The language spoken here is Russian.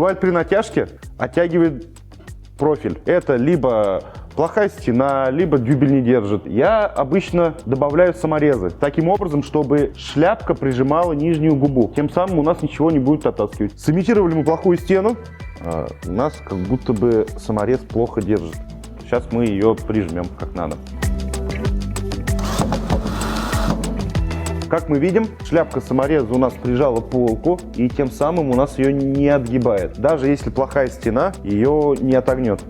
Бывает при натяжке оттягивает профиль. Это либо плохая стена, либо дюбель не держит. Я обычно добавляю саморезы таким образом, чтобы шляпка прижимала нижнюю губу. Тем самым у нас ничего не будет оттаскивать. Сымитировали мы плохую стену. У нас как будто бы саморез плохо держит. Сейчас мы ее прижмем как надо. Как мы видим, шляпка самореза у нас прижала полку, и тем самым у нас ее не отгибает. Даже если плохая стена, ее не отогнет.